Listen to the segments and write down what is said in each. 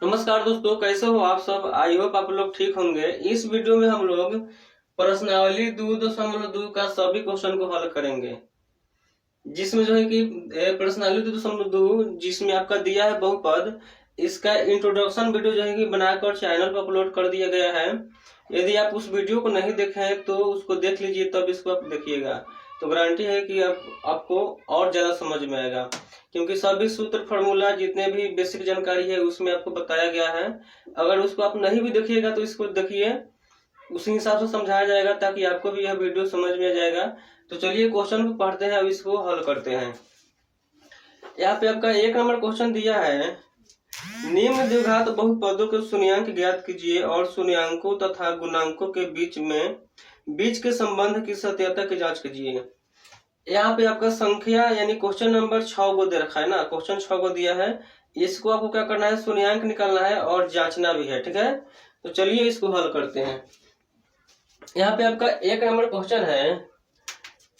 नमस्कार दोस्तों, कैसे हो आप सब। आई होप आप लोग ठीक होंगे। इस वीडियो में हम लोग प्रश्नावली 2.2 का सभी क्वेश्चन को हल करेंगे, जिसमें जो है कि प्रश्नावली 2.2 जिसमें आपका दिया है बहुपद, इसका इंट्रोडक्शन वीडियो जो है कि बनाकर चैनल पर अपलोड कर दिया गया है। यदि आप उस वीडियो को नहीं देखे हैं तो उसको देख लीजिए, तब इसको आप देखिएगा तो गारंटी है कि आपको और ज्यादा समझ में आएगा, क्योंकि सभी सूत्र फार्मूला जितने भी बेसिक जानकारी है उसमें आपको बताया गया है। अगर उसको आप नहीं भी देखिएगा तो इसको देखिए, उसी हिसाब से समझाया जाएगा ताकि आपको भी यह वीडियो समझ में आ जाएगा। तो चलिए क्वेश्चन को पढ़ते हैं और इसको हल करते हैं। यहाँ पे आपका 1 नंबर क्वेश्चन दिया है, निम्न द्विघात बहुपदों के शून्यांक ज्ञात कीजिए और शून्यांकों तथा गुणांकों के बीच के संबंध की सत्यता की जांच कीजिए। यहाँ पे आपका संख्या यानी क्वेश्चन नंबर 6 को दे रखा है ना, क्वेश्चन 6 को दिया है। इसको आपको क्या करना है, शून्यांक निकालना है और जांचना भी है, ठीक है। तो चलिए इसको हल करते हैं। यहाँ पे आपका 1 नंबर क्वेश्चन है,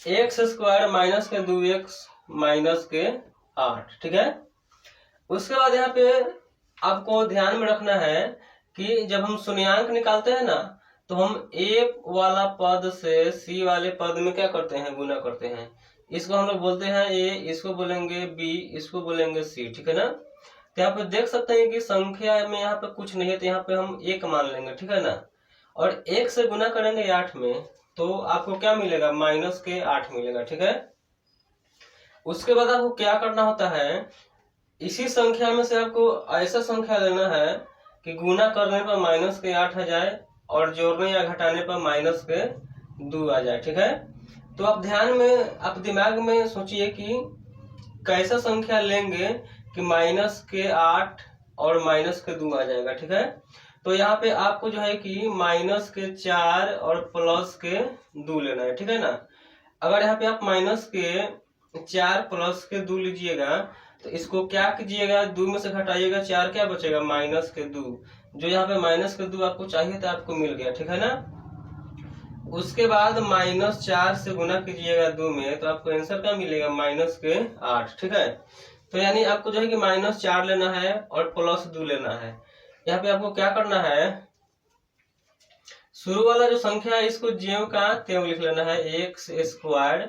x² माइनस के 2x माइनस के 8, ठीक है। उसके बाद यहाँ पे आपको ध्यान में रखना है कि जब हम शून्यांक निकालते हैं ना, तो हम a वाला पद से c वाले पद में क्या करते हैं, गुना करते हैं। इसको हम लोग बोलते हैं a, इसको बोलेंगे b, इसको बोलेंगे c, ठीक है ना। तो यहाँ पे देख सकते हैं कि संख्या में यहाँ पे कुछ नहीं है, तो यहाँ पे हम 1 मान लेंगे, ठीक है ना। और 1 से गुना करेंगे 8 में, तो आपको क्या मिलेगा, माइनस के 8 मिलेगा, ठीक है। उसके बाद आपको क्या करना होता है, इसी संख्या में से आपको ऐसा संख्या लेना है कि गुना करने पर माइनस के 8 आ जाए और जोड़ने या घटाने पर माइनस के 2 आ जाए, ठीक है। तो आप ध्यान में, आप दिमाग में सोचिए कि कैसा संख्या लेंगे कि माइनस के 8 और माइनस के 2 आ जाएगा, ठीक है। तो यहाँ पे आपको जो है कि माइनस के 4 और प्लस के 2 लेना है, ठीक है ना। अगर यहाँ पे आप माइनस के 4 प्लस के 2 लीजिएगा तो इसको क्या कीजिएगा, 2 में से घटाइएगा, 4 क्या बचेगा, माइनस के 2। जो यहाँ पे माइनस के 2 आपको चाहिए था, आपको मिल गया, ठीक है ना। उसके बाद -4 से गुना कीजिएगा 2 में, तो आपको आंसर क्या मिलेगा, माइनस के 8, ठीक है। तो यानी आपको जो है कि -4 लेना है और प्लस 2 लेना है। यहाँ पे आपको क्या करना है, शुरू वाला जो संख्या है इसको ज्यों का त्यों लिख लेना है, x²।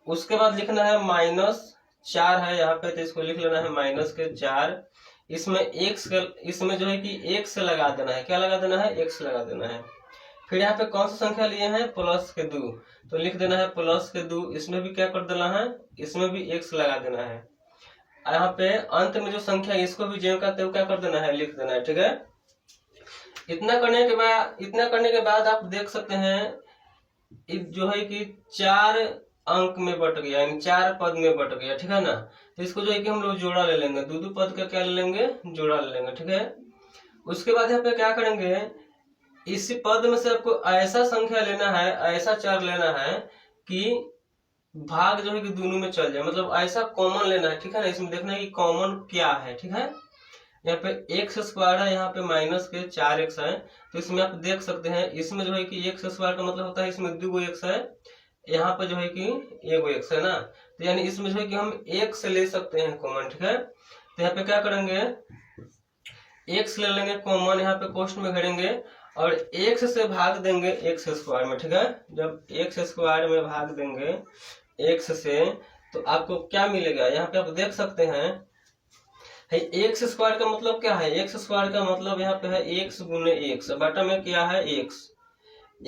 उसके बाद लिखना है -4 है यहाँ पे, तो इसको लिख लेना है -4। इसमें इसमें जो है कि 1 से लगा देना है, क्या लगा देना है, 1 से लगा देना है। फिर यहाँ पे कौन सा संख्या लिए हैं, प्लस के 2, तो लिख देना है प्लस के 2। इसमें भी क्या कर देना है, इसमें भी 1 से लगा देना है। यहाँ पे अंत में जो संख्या है इसको भी ज्यों का त्यों क्या कर देना है, लिख देना है, ठीक है। इतना करने के बाद आप देख सकते हैं जो है कि 4 अंक में बट गया, यानी 4 पद में बट गया, ठीक है ना। तो इसको जो है कि हम लोग जोड़ा ले लेंगे, दो पद का क्या ले लेंगे, जोड़ा ले लेंगे, ठीक है। उसके बाद यहाँ पे क्या करेंगे, इसी पद में से आपको ऐसा संख्या लेना है, ऐसा 4 लेना है कि भाग जो है कि दोनों में चल जाए, मतलब ऐसा कॉमन लेना है, ठीक है ना। इसमें देखना है कि कॉमन क्या है, ठीक है। यहाँ पे x² है, यहाँ पे माइनस के 4x है। तो इसमें आप देख सकते हैं, इसमें जो है कि x² का मतलब होता है इसमें 2 x है, यहाँ पे जो है कि 1 x है ना। तो यानी इसमें जो है कि हम 1 से ले सकते हैं कॉमन, ठीक है। तो यहाँ पे क्या करेंगे, x ले लेंगे कॉमन, यहाँ पे कोष्ठ में घेरेंगे और x से भाग देंगे x² में, ठीक है। जब x² में भाग देंगे x से, तो आपको क्या मिलेगा, यहाँ पे आप देख सकते हैं x² का मतलब क्या है, x² का मतलब यहाँ पे है x गुने x, बटा में क्या है,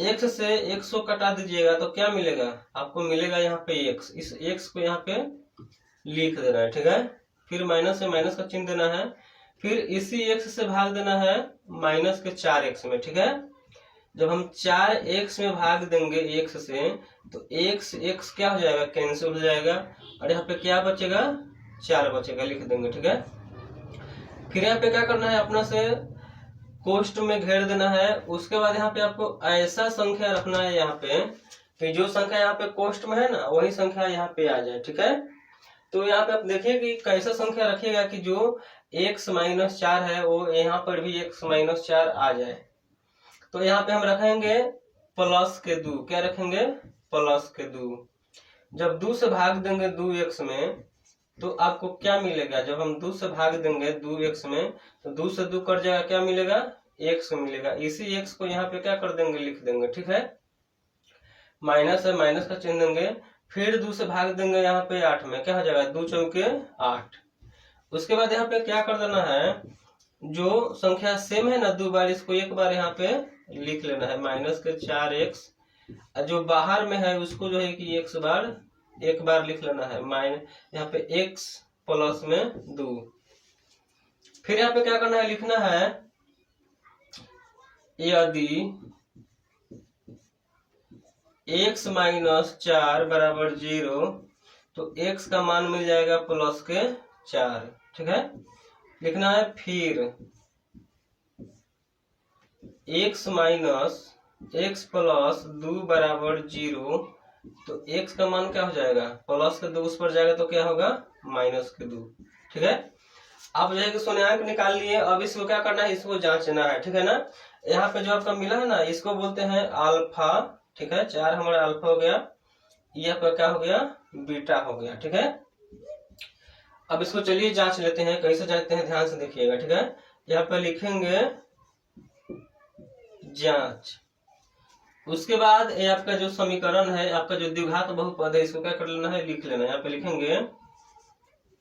x से x को कटा दीजिएगा तो क्या मिलेगा, आपको मिलेगा यहाँ पे x। इस x को यहाँ पे लिख देना है, ठीक है। फिर माइनस से माइनस का चिन्ह देना है, फिर इसी x से भाग देना है माइनस के 4x में, ठीक है। जब हम 4x में भाग देंगे x से, तो x क्या हो जाएगा, कैंसिल हो जाएगा और यहाँ पे क्या बचेगा, 4 बचेगा, लिख देंगे, ठीक है। फिर यहाँ पे क्या करना है, अपना से कोष्ठ में घेर देना है। उसके बाद यहाँ पे आपको ऐसा संख्या रखना है यहाँ पे कि जो संख्या यहाँ पे कोष्ठ में है ना, वही संख्या यहाँ पे आ जाए, ठीक है। तो यहाँ पे आप देखिए कि कैसा संख्या रखिएगा कि जो x-4 है वो यहाँ पर भी x-4 आ जाए। तो यहाँ पे हम रखेंगे प्लस के 2, क्या रखेंगे, प्लस के 2। जब 2 से भाग देंगे 2x में, तो आपको क्या मिलेगा, जब हम 2 से भाग देंगे 2x में तो 2 से 2 कट जाएगा, क्या मिलेगा, x मिलेगा। इसी x को यहाँ पे क्या कर देंगे, लिख देंगे, ठीक है। माइनस है, माइनस का चिन्ह देंगे, फिर 2 से भाग देंगे यहाँ पे 8 में, क्या हो जाएगा, 2 चौके 8। उसके बाद यहाँ पे क्या कर देना है, जो संख्या सेम है ना 2 बार, इसको एक बार यहाँ पे लिख लेना है, माइनस के 4x, जो बाहर में है उसको जो है कि x बार एक बार लिख लेना है, यहाँ पे x प्लस में 2। फिर यहाँ पे क्या करना है, लिखना है यदि x माइनस 4 बराबर 0 तो x का मान मिल जाएगा प्लस के 4, ठीक है। लिखना है फिर x माइनस x प्लस 2 बराबर 0 तो x का मान क्या हो जाएगा, प्लस के 2 उस पर जाएगा तो क्या होगा, माइनस के 2, ठीक है। आप जो है कि शून्यांक निकाल लिए, अब इसको क्या करना है, इसको जांचना है, ठीक है ना। यहाँ पे जो आपका मिला है ना, इसको बोलते हैं अल्फा, ठीक है। 4 हमारा अल्फा हो गया, ये आपका क्या हो गया, बीटा हो गया, ठीक है। अब इसको चलिए जांच लेते हैं, कैसे जांचते हैं ध्यान से देखिएगा, ठीक है। यहाँ पे लिखेंगे जांच, उसके बाद ये आपका जो समीकरण है, आपका जो द्विघात बहुपद है, इसको क्या कर लेना है, लिख लेना है। यहाँ पे लिखेंगे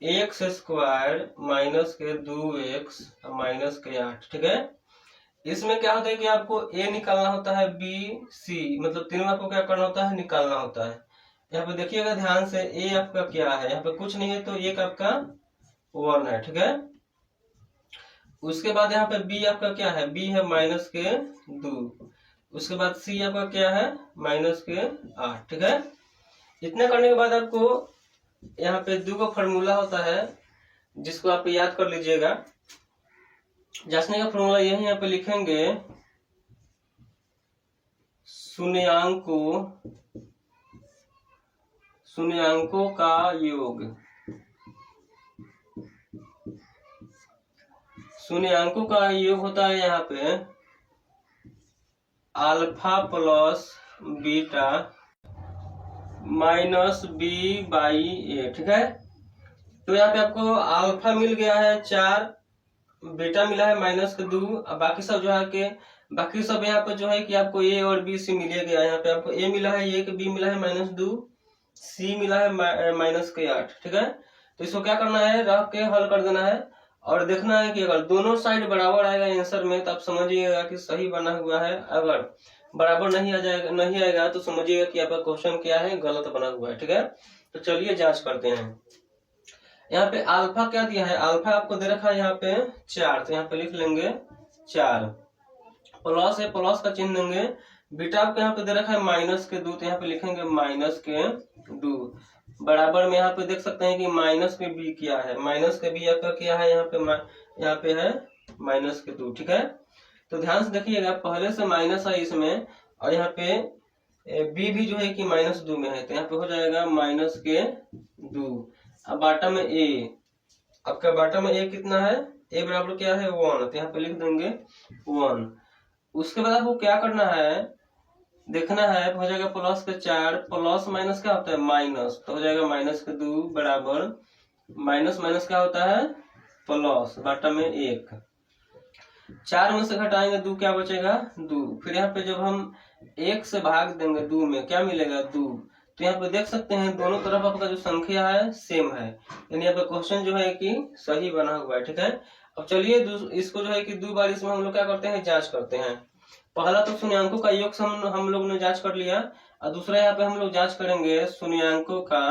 x स्क्वायर माइनस के 2x माइनस के 8, ठीक है। इसमें क्या होता है कि आपको a निकालना होता है, b c, मतलब तीनों आपको क्या करना होता है, निकालना होता है। यहाँ पे देखिएगा ध्यान से, a आपका क्या है, यहाँ पे कुछ नहीं है तो एक आपका 1 है, ठीक है। उसके बाद यहाँ पे b आपका क्या है, b है माइनस के 2, उसके बाद c आपका क्या है, माइनस के 8, ठीक है। इतना करने के बाद आपको यहाँ पे 2 का फॉर्मूला होता है, जिसको आप याद कर लीजिएगा। जांचने का फॉर्मूला यही यहाँ पे लिखेंगे, शून्याङ्कों का योग, शून्याङ्कों का योग होता है यहाँ पे alpha plus beta minus b by A, ठीक है। तो यहाँ पे आपको अल्फा मिल गया है 4, बीटा मिला है माइनस के 2, बाकी सब जो है के बाकी सब यहाँ पे जो है कि आपको a और b c मिल गया। यहाँ पे आपको a मिला है 1, b मिला है -2, c मिला है माइनस के 8, ठीक है। तो इसको क्या करना है, रख के हल कर देना है और देखना है कि अगर दोनों साइड बराबर आएगा आंसर में तो आप समझिएगा कि सही बना हुआ है, अगर बराबर नहीं आएगा तो समझिएगा कि आपका क्वेश्चन क्या है, गलत बना हुआ है, ठीक है। तो चलिए जांच करते हैं। यहाँ पे अल्फा क्या दिया है, अल्फा आपको दे रखा है यहाँ पे 4, तो यहाँ पे लिख लेंगे 4, प्लस है, प्लस का चिन्ह देंगे। बीटा आपको यहाँ पे दे रखा है माइनस के 2, तो यहाँ पे लिखेंगे माइनस के 2, बराबर में यहाँ पे देख सकते हैं कि माइनस के b क्या है, माइनस के b आपका क्या है, यहाँ पे है माइनस के 2, ठीक है। तो ध्यान से देखिएगा, पहले से माइनस है इसमें, और यहाँ पे b भी जो है कि -2 में है, तो यहाँ पे हो जाएगा माइनस के 2। अब बाटा में a, आपका बाटा में a कितना है, a बराबर क्या है 1, तो यहाँ पे लिख देंगे 1। उसके बाद आपको क्या करना है, देखना है, हो जाएगा प्लस के 4, प्लस माइनस क्या होता है, माइनस, तो हो जाएगा माइनस के 2 बराबर माइनस माइनस क्या होता है, प्लस, बाटा में 1, 4 में से घटाएंगे 2 क्या बचेगा, 2। फिर यहाँ पे जब हम 1 से भाग देंगे 2 में, क्या मिलेगा, 2। तो यहाँ पे देख सकते हैं दोनों तरफ आपका जो संख्या है सेम है, यानी यहाँ पे क्वेश्चन जो है कि सही बना हुआ है, ठीक है। अब चलिए इसको जो है कि 2 बार इसमें हम लोग क्या करते हैं, जांच करते हैं। पहला तो शून्याङ्कों का योग हम लोग ने जांच कर लिया, और दूसरा यहाँ पे हम लोग जांच करेंगे शून्याङ्कों का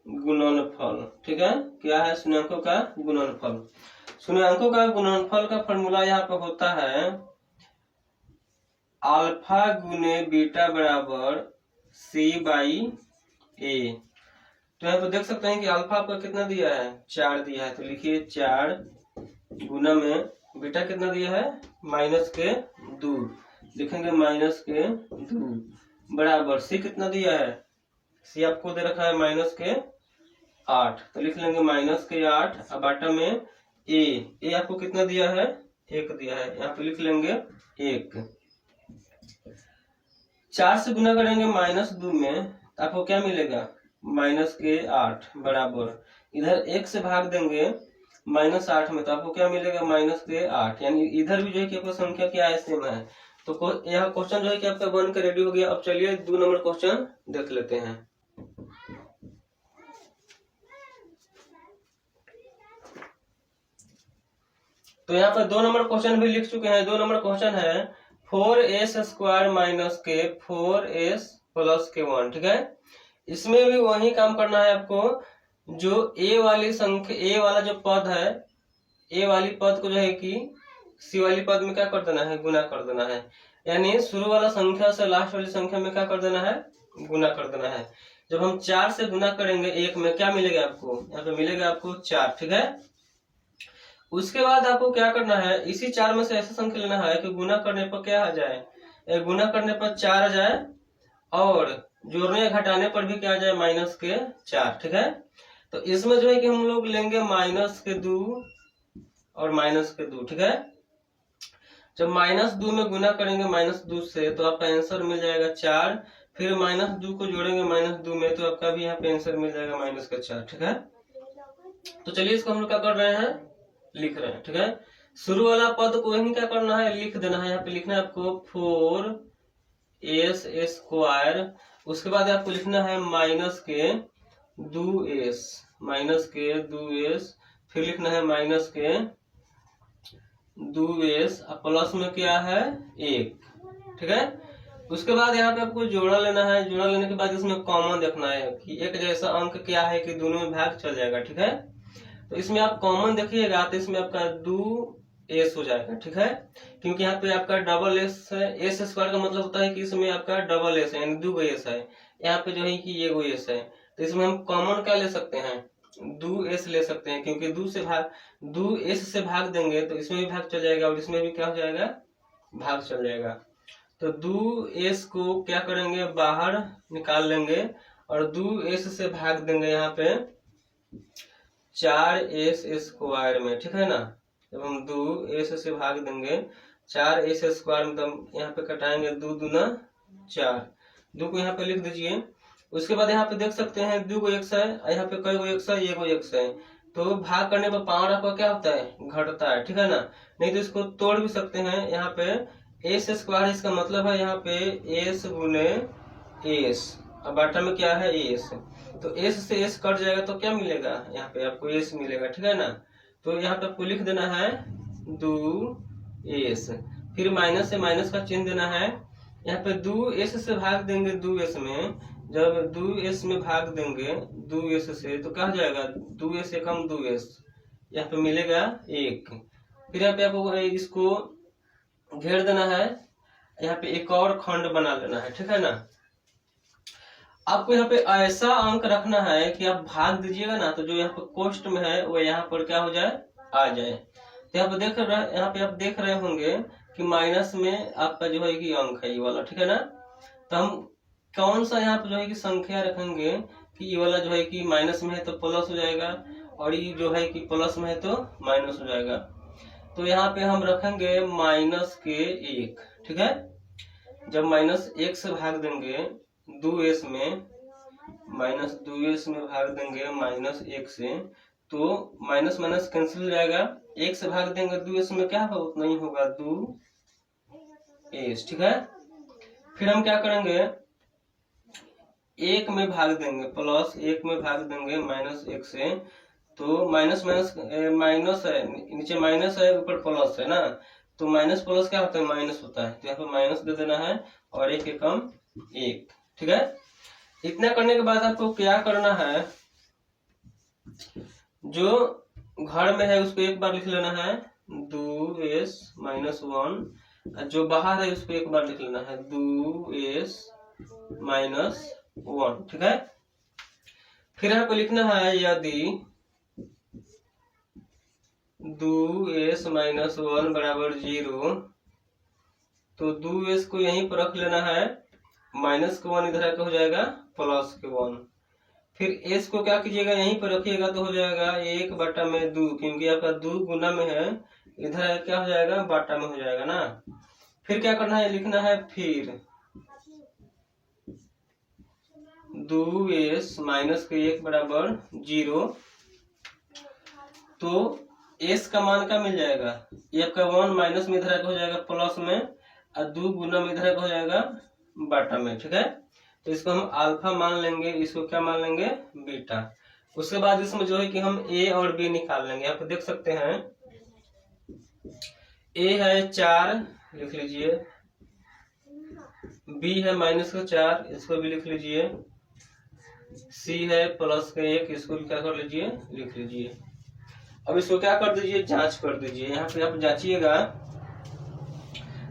गुणनफल, ठीक है। क्या है, शून्याङ्कों का गुणनफल। शून्याङ्कों का गुणनफल का फॉर्मूला यहाँ पे होता है अल्फा गुने बीटा बराबर c बाई a। तो यहाँ पे देख सकते हैं कि अल्फा आपका कितना दिया है, 4 दिया है, तो लिखिए 4 गुना में बीटा कितना दिया है, माइनस के 2, लिखेंगे माइनस के 2 बराबर c कितना दिया है, c आपको दे रखा है माइनस के 8, तो लिख लेंगे माइनस के 8, अब बाटा में a आपको कितना दिया है, 1 दिया है, यहाँ पे लिख लेंगे 1। 4 से गुना करेंगे -2 में, आपको क्या मिलेगा -8 बराबर, इधर 1 से भाग देंगे -8 में, तो आपको क्या मिलेगा -8। यानी इधर भी जो है कि आपको संख्या क्या है, सेम है। तो यहाँ क्वेश्चन जो है कि आपका बन के रेडी हो गया। अब चलिए 2 नंबर क्वेश्चन देख लेते हैं। तो यहाँ पर 2 नंबर क्वेश्चन भी लिख चुके हैं। 2 नंबर क्वेश्चन है 4s² - k 4s + k1, ठीक है। इसमें भी वही काम करना है आपको, जो a वाली संख्या, a वाला जो पद है, a वाली पद को जो है कि c वाली पद में क्या कर देना है, गुना कर देना है। यानी शुरू वाला संख्या से लास्ट वाली संख्या में क्या कर देना है, गुना कर देना है। जब हम 4 से गुना करेंगे 1 में, क्या मिलेगा आपको, यहाँ पे मिलेगा आपको 4, ठीक है। उसके बाद आपको क्या करना है, इसी 4 में से ऐसा संख्या लेना है कि गुना करने पर क्या आ जाए, गुना करने पर 4 आ जाए, और जोड़ने या घटाने पर भी क्या आ जाए, -4, ठीक है। तो इसमें जो है कि हम लोग लेंगे -2 और -2, ठीक है। जब -2 में गुना करेंगे -2 से, तो आपका आंसर मिल जाएगा 4। फिर -2 को जोड़ेंगे -2 में, तो आपका भी यहाँ पे आंसर मिल जाएगा -4, ठीक है। तो चलिए इसको हम लोग क्या कर रहे हैं, लिख रहे हैं, ठीक है। शुरू वाला पद को वही क्या करना है, लिख देना है। यहाँ पे लिखना है आपको 4s²। उसके बाद आपको लिखना है -2s, फिर लिखना है -2s, प्लस में क्या है 1, ठीक है। उसके बाद यहाँ पे आपको जोड़ा लेना है। जोड़ा लेने के बाद इसमें कॉमन देखना है कि एक जैसा अंक क्या है कि दोनों में भाग चल जाएगा, ठीक है। तो इसमें आप कॉमन देखिएगा तो इसमें आपका 2s हो जाएगा, ठीक है। क्योंकि यहाँ पे आपका डबल s है, s² का मतलब होता है कि इसमें आपका डबल s है, यानी 2 s है। यहाँ पे जो है कि ये 1 s है, तो इसमें हम कॉमन क्या ले सकते हैं, 2s ले सकते हैं। क्योंकि 2s से भाग देंगे तो इसमें भी भाग चल जाएगा और इसमें भी क्या हो जाएगा, भाग चल जाएगा। तो 2s को क्या करेंगे, बाहर निकाल लेंगे और 2s से भाग देंगे यहाँ पे 4s² में, ठीक है ना। जब हम 2s से भाग देंगे 4s² में, तो यहाँ पे कटाएंगे 2 दूना 4, 2 को यहाँ पे लिख दीजिए। उसके बाद यहाँ पे देख सकते हैं 2 को x है, यहाँ पे कई गो x है, 1 x है। तो भाग करने पर पावर आपका क्या होता है, घटता है, ठीक है ना। नहीं तो इसको तोड़ भी सकते हैं। यहाँ पे s², इसका मतलब है यहाँ पे s गुने s, अब बाटा में क्या है s, तो s से s कट जाएगा तो क्या मिलेगा, यहाँ पे आपको s मिलेगा, ठीक है ना। तो यहाँ पे आपको लिख देना है 2s, फिर माइनस से माइनस का चिन्ह देना है। यहाँ पे 2s से भाग देंगे 2s में, जब 2s में भाग देंगे 2s से, तो क्या हो जाएगा, 2s एकम 2s, यहाँ पे मिलेगा 1। फिर यहाँ पे आपको इसको घेर देना है, यहाँ पे एक और खंड बना लेना है, ठीक है ना। आपको यहाँ पे ऐसा अंक रखना है कि आप भाग दीजिएगा ना, तो जो यहाँ पे कोष्ट में है वो यहाँ पर क्या हो जाए, आ जाए। तो यहाँ पे आप देख रहे होंगे कि माइनस में आपका जो है कि अंक है ये वाला, ठीक है ना। तो हम कौन सा यहाँ पे जो है कि संख्या रखेंगे कि ये वाला जो है कि माइनस में है तो प्लस हो जाएगा, और ये जो है कि प्लस में है तो माइनस हो जाएगा। तो यहाँ पे हम रखेंगे -1, ठीक है। जब -1 से भाग देंगे 2s में, -2s में भाग देंगे -1 से, तो माइनस माइनस कैंसिल हो जाएगा। 1 से भाग देंगे 2s में, क्या होगा, उतना ही होगा 2s, ठीक है। फिर हम क्या करेंगे, 1 में भाग देंगे, +1 में भाग देंगे -1 से, तो माइनस है, नीचे माइनस है, ऊपर प्लस है ना। तो माइनस प्लस क्या होता है, माइनस होता है। तो यहाँ पे माइनस दे देना है और 1 एकम 1, ठीक है। इतना करने के बाद आपको क्या करना है, जो घर में है उसको एक बार लिख लेना है 2s - 1, जो बाहर है उसको एक बार लिख लेना है 2s - 1, ठीक है। फिर यहाँ पे लिखना है यदि 2s - 1 बराबर 0, तो 2s को यहीं पर रख लेना है, -1 इधर आके हो जाएगा +1। फिर s को क्या कीजिएगा, यहीं पर रखिएगा तो हो जाएगा 1/2, क्योंकि आपका 2 गुना में है इधर क्या हो जाएगा, बाटा में हो जाएगा ना। फिर क्या करना है, लिखना है फिर 2s माइनस के 1 बराबर 0। तो s का मान क्या मिल जाएगा, ये आपका 1 माइनस में इधर हो जाएगा प्लस में, और 2 गुना में इधर हो जाएगा बाटा में। ठीक है, तो इसको हम अल्फा मान लेंगे, इसको क्या मान लेंगे, बीटा। उसके बाद इसमें जो है कि हम a और b निकाल लेंगे। आप देख सकते हैं a है 4, लिख लीजिए, b है माइनस का 4, इसको भी लिख लीजिए, c है प्लस का 1, इसको क्या कर लीजिए, लिख लीजिए। अब इसको क्या कर दीजिए, जांच कर दीजिए। यहाँ पे आप जांचिएगा,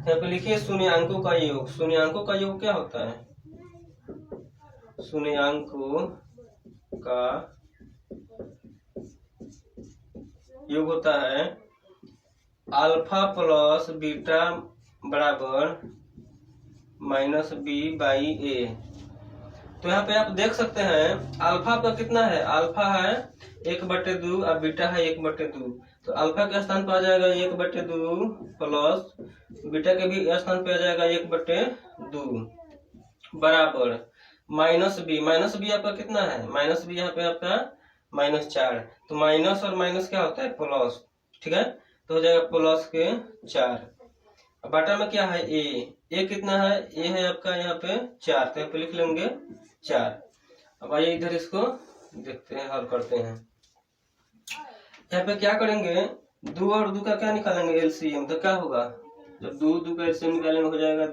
यहाँ पे लिखिए शून्यांकों का योग। शून्यांकों का योग क्या होता है, शून्यांकों का योग होता है अल्फा प्लस बीटा बराबर माइनस बी बाई ए। तो यहाँ पे आप देख सकते हैं अल्फा का कितना है, अल्फा है 1/2 और बीटा है 1/2। तो अल्फा के स्थान पर आ जाएगा 1/2 प्लस बीटा के भी स्थान पे आ जाएगा 1/2 बराबर माइनस बी। माइनस बी आपका कितना है, माइनस बी यहाँ पे आपका -4। तो माइनस और माइनस क्या होता है, प्लस। ठीक है, तो हो जाएगा प्लस के 4। बाटा में क्या है, ए कितना है, ए है आपका यहाँ पे 4, तो यहाँ पे लिख लेंगे 4। अब आइए इधर इसको देखते हैं, हल करते हैं। यहाँ पे क्या करेंगे, 2 और 2 का क्या निकालेंगे, एलसीएम। तो क्या होगा, जब 2 का एलसीएम निकालेंगे हो जाएगा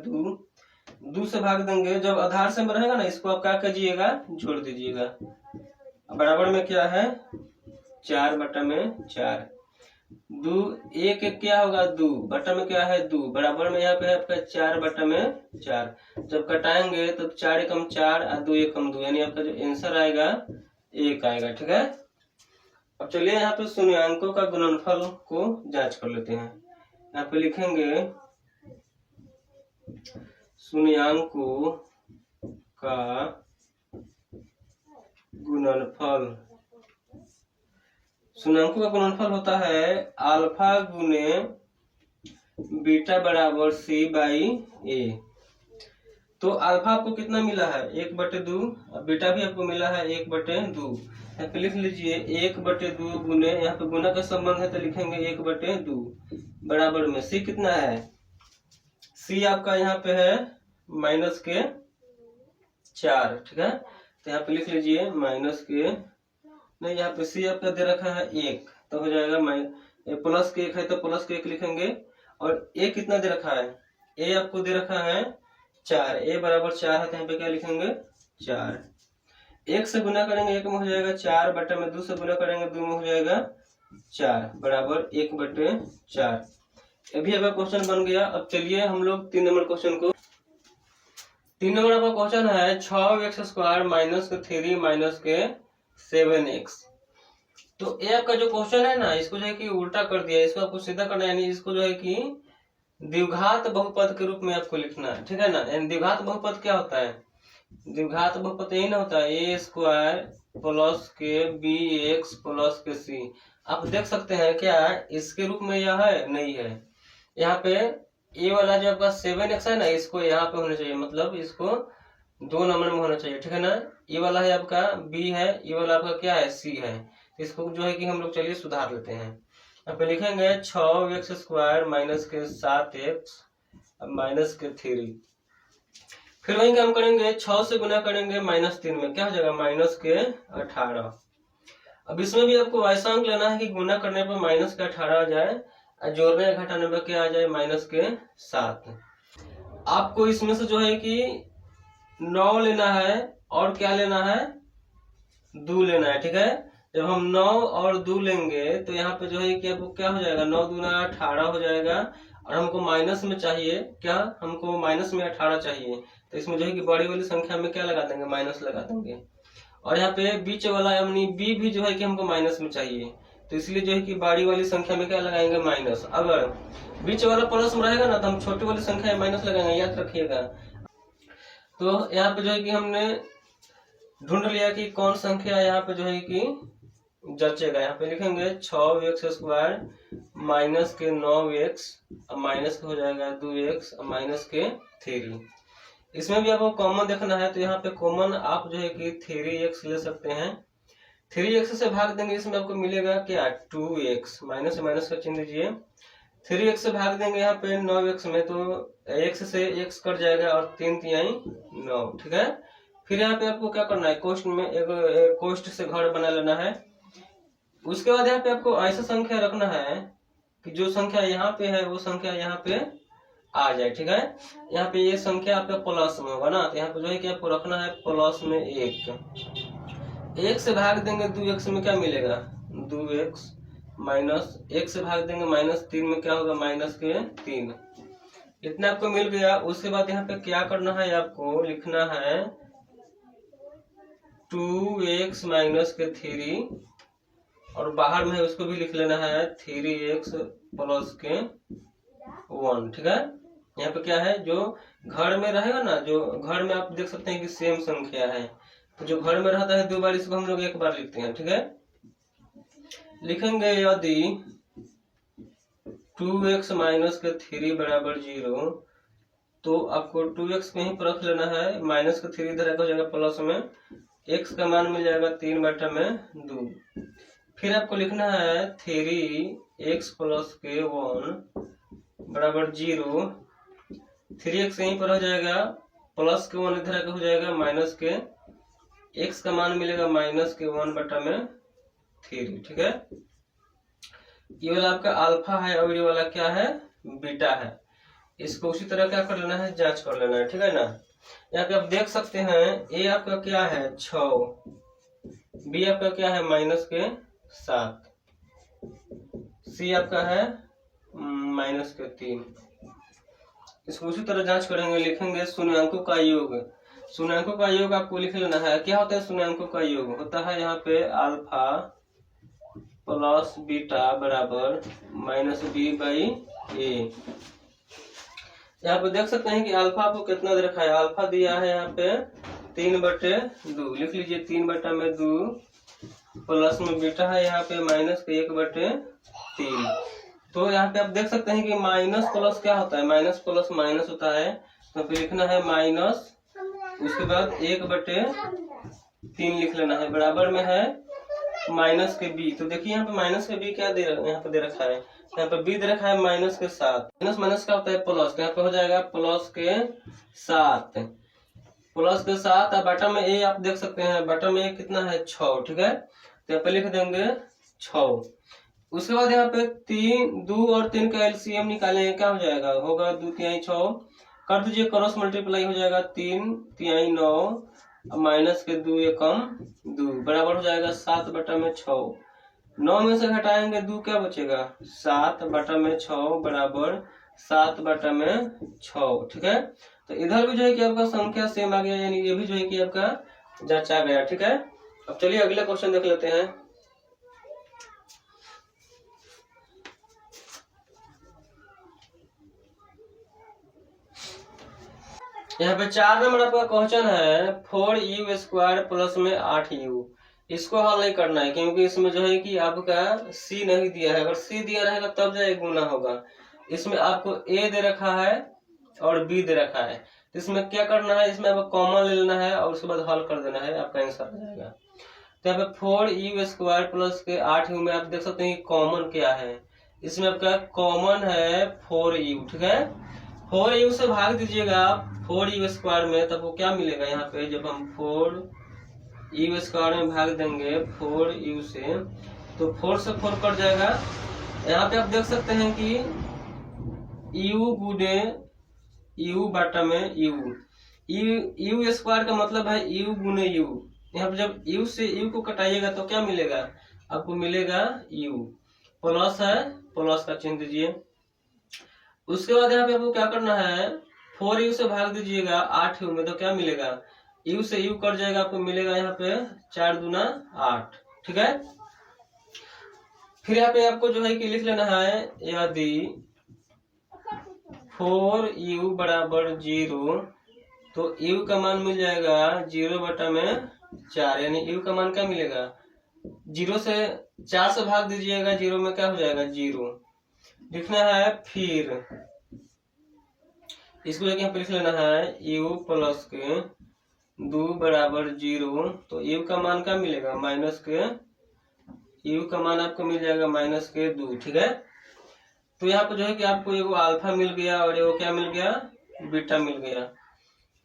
2 से भाग देंगे। जब आधार से में रहेगा ना, इसको आप क्या कीजिएगा, जोड़ दीजिएगा। बराबर में क्या है, 4/4। 2 एक क्या होगा, 2 बटा में क्या है 2, बराबर में यहाँ पे है आपका 4/4। जब कटाएंगे तो 4 एकम 4 और 2 एकम 2, यानी आपका जो आंसर आएगा 1 आएगा। ठीक है, अब चलिए यहाँ पे शून्यांकों का गुणनफल को जांच कर लेते हैं। यहाँ पे लिखेंगे शून्यांकों का गुणनफल। शून्यांकों का गुणनफल होता है अल्फा गुने बीटा बराबर c बाई ए। तो अल्फा आपको कितना मिला है, 1/2, और बीटा भी आपको मिला है 1/2। यहाँ पे लिख लीजिए 1/2 गुने, यहाँ पे गुना का संबंध है तो लिखेंगे 1/2 बराबर में c कितना है, c आपका यहाँ पे है माइनस के 4। ठीक है, तो यहाँ पे लिख लीजिए माइनस के नहीं, यहाँ पे c आपका दे रखा है 1, तो हो जाएगा प्लस के 1 है तो प्लस के 1 लिखेंगे। और a कितना दे रखा है, a आपको दे रखा है 4, a बराबर 4 है तो यहाँ पे क्या लिखेंगे 4। 1 से गुना करेंगे 1 में हो जाएगा 4/2 से गुना करेंगे 2 में हो जाएगा 4 बराबर 1/4। अभी आपका क्वेश्चन बन गया। अब चलिए हम लोग 3 नंबर क्वेश्चन को, 3 नंबर आपका क्वेश्चन है 6x² माइनस के 3 माइनस के 7x। तो ये आपका जो क्वेश्चन है ना, इसको जो है कि उल्टा कर दिया, इसको आपको सीधा करना है, यानी इसको जो है कि द्विघात बहुपद के रूप में आपको लिखना है। ठीक है ना, यानी द्विघात बहुपद क्या होता है, द्विघात बहुपद यही ना होता है a² प्लस के bx प्लस के c। आप देख सकते हैं क्या इसके रूप में यह है, नहीं है। यहाँ पे a वाला जो आपका 7x है ना, इसको यहाँ पे होना चाहिए, मतलब इसको 2 नंबर में होना चाहिए। ठीक है ना, ये वाला है आपका b है, ये वाला आपका क्या है, c है। इसको जो है कि हम लोग चलिए सुधार लेते हैं। यहाँ पे लिखेंगे 6x² माइनस के 7x माइनस के 3। फिर वही काम करेंगे, 6 से गुना करेंगे -3 में, क्या हो जाएगा माइनस के 18। अब इसमें भी आपको वैसा अंक लेना है कि गुना करने पर माइनस के 18 आ जाए और जोड़ने या घटाने पर क्या आ जाए, माइनस के 7। आपको इसमें से जो है कि 9 लेना है और क्या लेना है, 2 लेना है। ठीक है, जब हम 9 और 2 लेंगे तो यहाँ पे जो है कि आपको क्या हो जाएगा, 9 दूना 18 हो जाएगा। और हमको माइनस में चाहिए क्या, हमको माइनस में 18 चाहिए, तो इसमें जो है कि बड़ी वाली संख्या में क्या लगा देंगे, माइनस लगा देंगे। और यहाँ पे बीच वाला यानी बी भी जो है कि हमको माइनस में चाहिए, तो इसलिए जो है कि बड़ी वाली संख्या में क्या लगाएंगे, माइनस। अगर बीच वाला प्लस में रहेगा ना तो हम छोटी वाली संख्या में माइनस लगाएंगे, याद रखिएगा। तो यहाँ पे जो है कि हमने ढूंढ लिया कि कौन संख्या यहाँ पे जो है कि जचेगा। यहाँ पे लिखेंगे 6x² माइनस के 9x, माइनस के हो जाएगा 2x, माइनस के 3। इसमें भी आपको कॉमन देखना है, तो यहाँ पे कॉमन आप जो है कि 3x ले सकते हैं। 3x से भाग देंगे, इसमें आपको मिलेगा क्या 2x, माइनस से माइनस का चिन्ह दीजिए। 3x से भाग देंगे यहाँ पे 9x में, तो x से x कट जाएगा और 3 तिहाई 9, ठीक है। फिर यहाँ पे आपको क्या करना है, कोष्ठ में एक कोष्ठ से घर बना लेना है। उसके बाद यहाँ पे आपको ऐसा संख्या रखना है कि जो संख्या यहाँ पे है वो संख्या यहाँ पे आ जाए, ठीक है। यहाँ पे ये संख्या आपका प्लस में होगा ना, तो यहाँ पे जो है कि आपको रखना है प्लस में 1 से भाग देंगे 2x में क्या मिलेगा 2x, माइनस 1 से भाग देंगे -3 में क्या होगा माइनस के 3। इतना आपको मिल गया। उसके बाद यहाँ पे क्या करना है, आपको लिखना है 2x माइनस के 3, और बाहर में उसको भी लिख लेना है 3x प्लस के 1, ठीक है। यहाँ पे क्या है, जो घर में रहेगा ना, जो घर में आप देख सकते हैं कि सेम संख्या है, तो जो घर में रहता है 2 बार, इसको हम लोग 1 बार लिखते हैं, ठीक है। लिखेंगे यदि 2x माइनस के 3 बराबर 0, तो आपको 2x कहीं पर रख लेना है, माइनस का 3 इधर हो जाएगा प्लस में, x का मान मिल जाएगा 3/2। फिर आपको लिखना है 3x प्लस के 1 बराबर 0। 3x यहीं पर हो जाएगा, प्लस के 1 इधर हो जाएगा माइनस के, x का मान मिलेगा माइनस के 1/3, ठीक है। ये वाला आपका अल्फा है और ये वाला क्या है बीटा है। इसको उसी तरह क्या कर लेना है, जांच कर लेना है, ठीक है ना। यहाँ पे आप देख सकते हैं a आपका क्या है 6, b आपका क्या है माइनस के 7, c आपका है माइनस के 3। इसको उसी तरह जांच करेंगे। लिखेंगे शून्याङ्कों का योग। शून्याङ्कों का योग आपको लिख लेना है। क्या होता है शून्याङ्कों का योग, होता है यहाँ पे अल्फा प्लस बीटा बराबर -b/a। यहाँ पे देख सकते हैं कि अल्फा आपको कितना दे रखा है, अल्फा दिया है यहाँ पे 3/2, लिख लीजिए 3/2, प्लस में बीटा है यहाँ पे -1/3। तो यहाँ पे आप देख सकते हैं कि माइनस प्लस क्या होता है, माइनस प्लस माइनस होता है, तो फिर लिखना है माइनस, उसके बाद 1/3 लिख लेना है, बराबर में है माइनस के b। तो देखिए यहाँ पे माइनस के b क्या यहाँ पे दे रखा है, यहाँ पे b दे रखा है माइनस के 7। माइनस माइनस क्या होता है प्लस, यहाँ पे हो जाएगा प्लस के 7, प्लस के 7। और बटा में a आप देख सकते हैं, बटा में a कितना है 6, ठीक है। तो यहाँ पे लिख देंगे 6। उसके बाद यहाँ पे 2 और 3 का एलसीएम निकालेंगे, क्या हो जाएगा, होगा 2 तिहाई 6, कर दीजिए क्रॉस मल्टीप्लाई, हो जाएगा 3 तिहाई 9 माइनस के 2 एकम 2 बराबर हो जाएगा 7/6। 9 में से घटाएंगे 2 क्या बचेगा 7/6 बराबर 7/6, ठीक है। तो इधर भी जो है कि आपका संख्या सेम आ गया, यानी ये भी जो है कि आपका जचा गया, ठीक है। अब चलिए अगला क्वेश्चन देख लेते हैं। यहाँ पे 4 नंबर आपका क्वेश्चन है 4u² प्लस में 8u। इसको हल नहीं करना है, क्योंकि इसमें जो है कि आपका c नहीं दिया है। अगर c दिया रहेगा तब जाए गुना होगा। इसमें आपको a दे रखा है और b दे रखा है, तो इसमें क्या करना है, इसमें आपको कॉमन ले लेना है और उसके बाद हल कर देना है, आपका आंसर आ जाएगा। तो यहाँ पे 4u² प्लस के 8u में आप देख सकते हैं कि कॉमन क्या है, इसमें आपका कॉमन है 4u, ठीक है। 4u से भाग दीजिएगा आप 4u² में, तब वो क्या मिलेगा, यहाँ पे जब हम 4u² में भाग देंगे 4u से, तो 4 से 4 कट जाएगा। यहाँ पे आप देख सकते हैं कि u गुने u बटा में u² का मतलब है u गुने u। यहाँ पे जब u से u को कटाइएगा तो क्या मिलेगा, आपको मिलेगा u, प्लस है प्लस का चिन्ह दीजिए। उसके बाद यहाँ पे आपको क्या करना है, 4u से भाग दीजिएगा 8u में, तो क्या मिलेगा, u से u कट जाएगा, आपको मिलेगा यहाँ पे 4 दूना 8, ठीक है। फिर यहाँ पे आपको जो है कि लिख लेना है, यदि 4u बराबर 0, तो u का मान मिल जाएगा 0/4, यानी u का मान क्या मिलेगा जीरो से 4 से भाग दीजिएगा, जीरो में क्या हो जाएगा, जीरो लिखना है। फिर इसको लेके यहाँ पे लिख लेना है यू प्लस के 2 बराबर जीरो। तो यू का मान क्या मिलेगा, माइनस के, यू का मान आपको मिल जाएगा माइनस के 2, ठीक है। तो यहाँ पे जो है कि आपको एगो अल्फा मिल गया और एगो क्या मिल गया, बीटा मिल गया।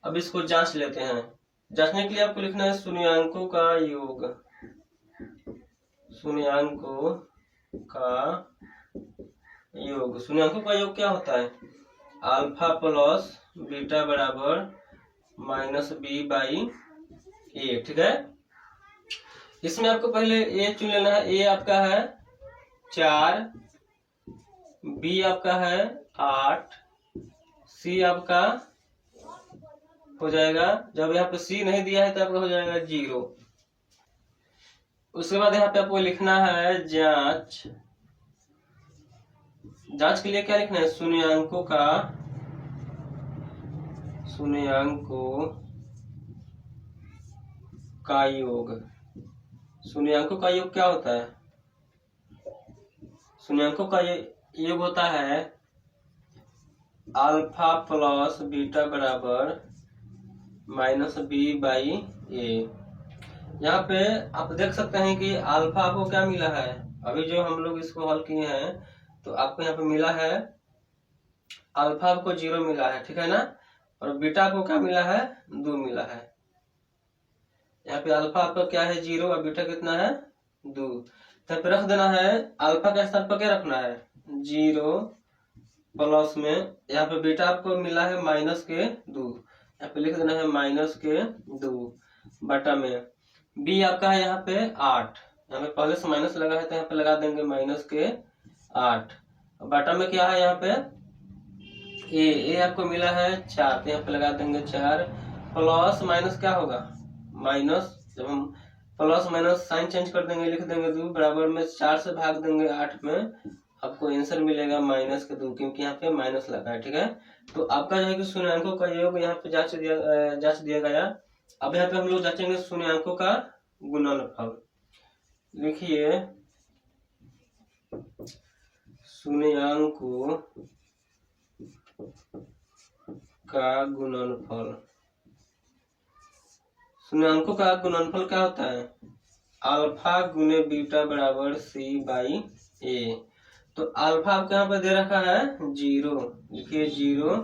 अब इसको जांच लेते हैं। जांचने के लिए आपको लिखना है शून्याङ्कों का योग, शून्याङ्कों का योग। शून्याङ्कों का योग क्या होता है, अल्फा प्लस बीटा बराबर माइनस बी बाई ए, ठीक है। इसमें आपको पहले ए चुन लेना है। ए आपका है 4, बी आपका है 8, सी आपका हो जाएगा, जब यहाँ पे सी नहीं दिया है तो आपका हो जाएगा 0। उसके बाद यहाँ पे आपको लिखना है जांच। जांच के लिए क्या लिखना है, शून्याङ्कों का योग। शून्याङ्कों का योग क्या होता है, शून्याङ्कों का योग होता है अल्फा प्लस बीटा बराबर माइनस बी बाई ए। यहाँ पे आप देख सकते हैं कि अल्फा आपको क्या मिला है, अभी जो हम लोग इसको हल किए हैं तो आपको यहाँ पे मिला है अल्फा आपको 0 मिला है, ठीक है ना। और बीटा आपको क्या मिला है, 2 मिला है। यहाँ पे अल्फा आपका क्या है 0 और बीटा कितना है 2। तो यहाँ पे रख देना है, अल्फा का स्थान पर क्या रखना है 0 प्लस में, यहाँ पे बीटा आपको मिला है माइनस के 2, यहाँ पे लिख देना है माइनस के 2 बटा में बी आपका है यहाँ पे 8, यहाँ पे पहले से माइनस लगा है तो यहाँ पे लगा देंगे माइनस के 8 बटा में क्या है यहाँ पे ए आपको मिला है 4, तो यहाँ पे लगा देंगे 4 प्लस माइनस क्या होगा माइनस, जब हम प्लस माइनस साइन चेंज कर देंगे लिख देंगे 2 बराबर में 4 से भाग देंगे 8 में, आपको आंसर मिलेगा माइनस के 2, क्योंकि यहाँ पे माइनस लगा है, ठीक है। तो आपका जो है कि शून्याङ्कों का योग यहाँ पे जांच दिया गया। अब यहाँ पे हम लोग जांचेंगे शून्याङ्कों का गुणनफल। लिखिए शून्याङ्कों का गुणनफल। शून्याङ्कों का गुणनफल क्या होता है, अल्फा गुने बीटा बराबर सी बाई ए। तो अल्फा आपको यहाँ पे दे रखा है 0, लिखिए 0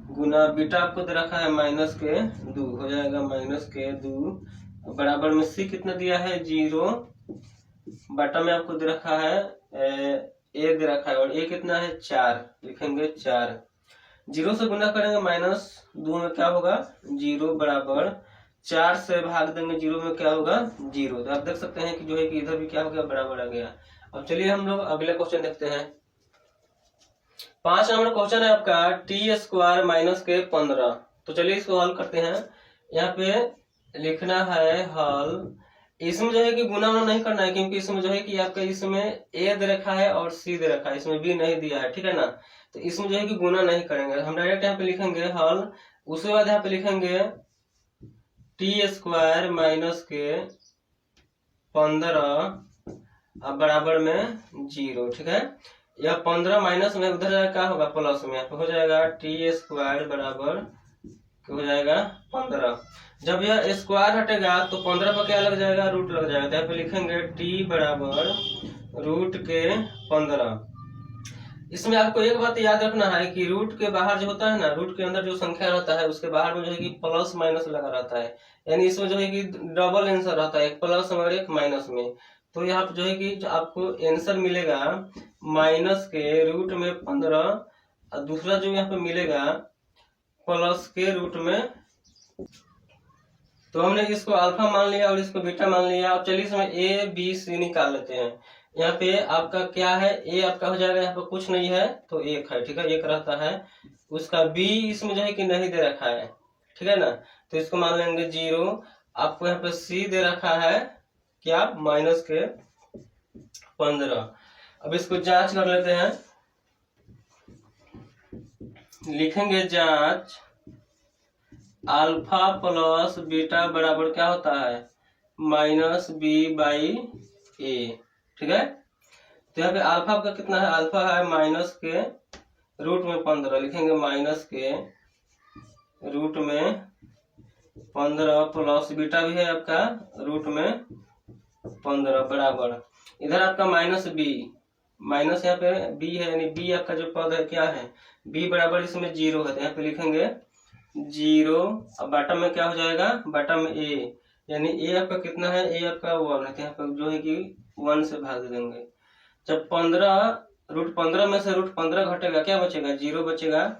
गुना बीटा आपको दे रखा है माइनस के 2, हो जाएगा माइनस के 2 बराबर में सी कितना दिया है 0 बटा में आपको दे रखा है ए दे रखा है, और ए कितना है 4, लिखेंगे 4। 0 से गुना करेंगे माइनस 2 में क्या होगा 0 बराबर 4 से भाग देंगे 0 में क्या होगा 0। तो आप देख सकते हैं कि जो है कि इधर भी क्या हो गया बराबर आ गया। अब चलिए हम लोग अगले क्वेश्चन देखते हैं। 5 नंबर क्वेश्चन है आपका टी स्क्वायर माइनस के 15। तो चलिए इसको हल करते हैं। यहाँ पे लिखना है हल। इसमें जो है कि गुना नहीं करना है, क्योंकि इसमें जो है कि आपका इसमें ए दे रखा है और सी दे रखा है, इसमें बी नहीं दिया है, ठीक है ना। तो इसमें जो है कि गुना नहीं करेंगे, हम डायरेक्ट यहाँ पे लिखेंगे हल। उसके बाद यहाँ पे लिखेंगे टी स्क्वायर माइनस के 15 अब बराबर में 0, ठीक है। यह 15 माइनस में उधर जाएगा क्या होगा प्लस में, यहाँ पे हो जाएगा टी स्क्वायर बराबर हो जाएगा 15। जब यह स्क्वायर हटेगा तो 15 पर क्या लग जाएगा रूट लग जाएगा, तो यहाँ पे लिखेंगे टी बराबर रूट के 15। इसमें आपको एक बात याद रखना है कि रूट के बाहर जो होता है ना, रूट के अंदर जो संख्या रहता है उसके बाहर में जो है कि प्लस माइनस लगा रहता है, यानी इसमें जो है कि डबल आंसर रहता है, एक प्लस और एक माइनस में। तो यहाँ पे जो है कि जो आपको आंसर मिलेगा माइनस के रूट में 15 और दूसरा जो यहाँ पे मिलेगा प्लस के रूट में। तो हमने इसको अल्फा मान लिया और इसको बीटा मान लिया। अब चलिए इसमें ए बी सी निकाल लेते हैं। यहाँ पे आपका क्या है, ए आपका हो जाएगा, यहाँ पे कुछ नहीं है तो 1 है, ठीक है, 1 रहता है। उसका बी इसमें जो है कि नहीं दे रखा है, ठीक है ना, तो इसको मान लेंगे 0। आपको यहाँ पे सी दे रखा है क्या माइनस के 15। अब इसको जांच कर लेते हैं। लिखेंगे जांच अल्फा प्लस बीटा बराबर क्या होता है माइनस बी बाई ए, ठीक है। तो यहाँ पे अल्फा आपका कितना है, अल्फा है माइनस के रूट में 15, लिखेंगे माइनस के रूट में 15 प्लस बीटा भी है आपका रूट में 15 बराबर, इधर आपका माइनस बी, माइनस यहाँ पे बी है, यानी बी आपका जो पद है क्या है, बी बराबर इसमें 0 है, तो यहाँ पे लिखेंगे 0। अब बॉटम में क्या हो जाएगा, बॉटम में ए, यानी ए आपका कितना है, ए आपका 1 है, तो यहाँ पे जो है कि 1 से भाग देंगे। जब 15 में से रूट 15 घटेगा, क्या बचेगा, 0 बचेगा।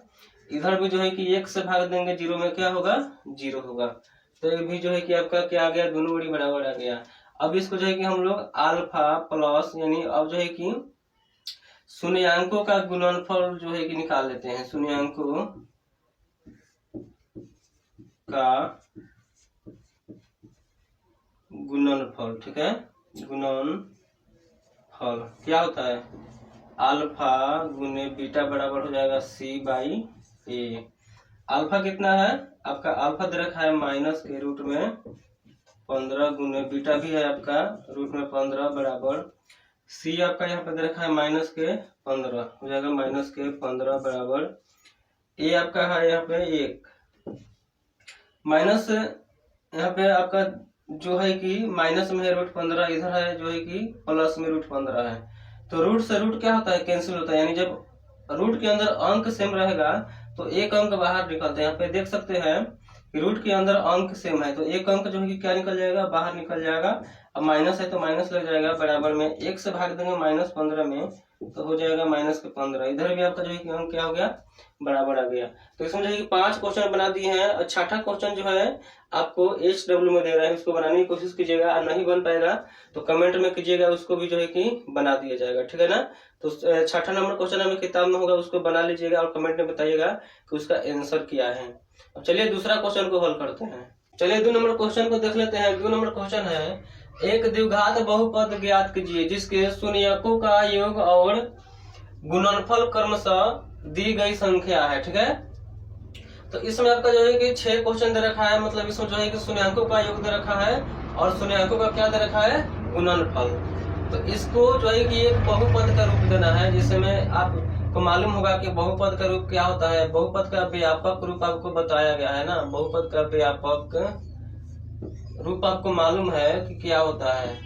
इधर भी जो है कि 1 से भाग देंगे, 0 में क्या होगा, 0 होगा। तो ये भी जो है कि आपका क्या आ गया, दोनों बड़ी बराबर आ गया। अब इसको जो है कि हम लोग अल्फा प्लस, यानी अब जो है कि शून्यांकों का गुणनफल जो है कि निकाल लेते हैं, शून्यांकों का गुणनफल, ठीक है। गुणनफल क्या होता है, अल्फा गुने बीटा बराबर हो जाएगा सी बाई ए। अल्फा कितना है आपका, अल्फा दे रखा है माइनस के रूट में 15 गुने बीटा भी है आपका रूट में 15 बराबर सी आपका यहाँ पे दे रखा है माइनस के 15, हो जाएगा माइनस के 15 बराबर ए आपका है यहाँ पे 1 माइनस, यहाँ पे आपका जो है कि माइनस में है रूट 15, इधर है जो है कि प्लस में रूट 15 है। तो रूट से रूट क्या होता है, कैंसिल होता है, यानी जब रूट के अंदर अंक सेम रहेगा तो एक अंक बाहर निकलता है। यहाँ पे देख सकते हैं कि रूट के अंदर अंक सेम है, तो एक अंक जो है कि क्या निकल जाएगा, बाहर निकल जाएगा। अब माइनस है तो माइनस लग जाएगा, बराबर में 1 से भाग देंगे माइनस 15 में, तो हो जाएगा माइनस के 15। इधर भी आपका जो है कि अंक क्या हो गया, बराबर आ गया। तो इसमें जो है कि 5 क्वेश्चन बना दिए हैं, और छठा क्वेश्चन जो है आपको HW में दे रहा है, उसको बनाने की कोशिश कीजिएगा, और नहीं बन पाएगा तो कमेंट में कीजिएगा, उसको भी जो है कि बना दिया जाएगा, ठीक है ना। तो छठा नंबर क्वेश्चन हमें किताब में होगा, उसको बना लीजिएगा और कमेंट में बताइएगा कि उसका आंसर क्या है। अब चलिए दूसरा क्वेश्चन को हल करते हैं। चलिए 2 नंबर क्वेश्चन को देख लेते हैं। 2 नंबर क्वेश्चन है, एक द्विघात बहुपद ज्ञात कीजिए जिसके शून्यकों का योग और गुणनफल क्रमशः दी गई संख्या है, ठीक है। तो इसमें आपका जो है कि 6 क्वेश्चन दे रखा है, मतलब इसमें जो है कि शून्यकों का योग दे रखा है और शून्यकों का क्या दे रखा है, गुणनफल। तो इसको जो है कि एक बहुपद का रूप देना है, जिसमें आपको मालूम होगा कि बहुपद का रूप क्या होता है। बहुपद का व्यापक रूप आपको बताया गया है ना, बहुपद का व्यापक रूप आपको मालूम है कि क्या होता है,